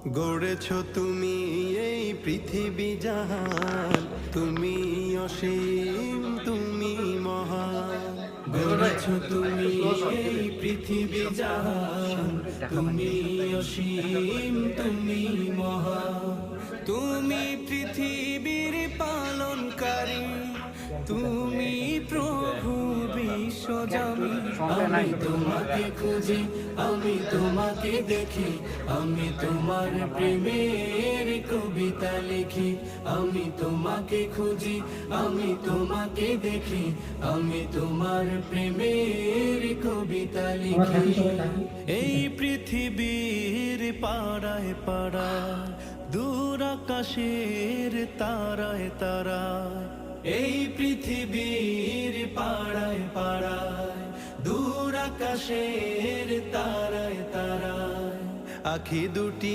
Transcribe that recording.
গড়েছ তুমি এই পৃথিবী জাহান, তুমি অসীম তুমি মহান। গড়েছ তুমি এই পৃথিবী জাহান, তুমি অসীম তুমি মহান। তুমি পৃথিবীর পালনকারী, তুমি প্রভু বিশ্বজামি। আমি তোমাকে খুঁজি, আমি তোমাকে দেখি, আমি তোমার প্রেমের কবিতা লিখি। আমি তোমাকে খুঁজি, আমি তোমাকে দেখি, আমি তোমার প্রেমের কবিতা লিখি। এই পৃথিবীর পাড়ায় পাড়ায়, দূর আকাশের তারায় তারায়, এই পৃথিবীর পাড়ায় পাড়ায়, দূর আকাশের তারায় তারায়, আখি দুটি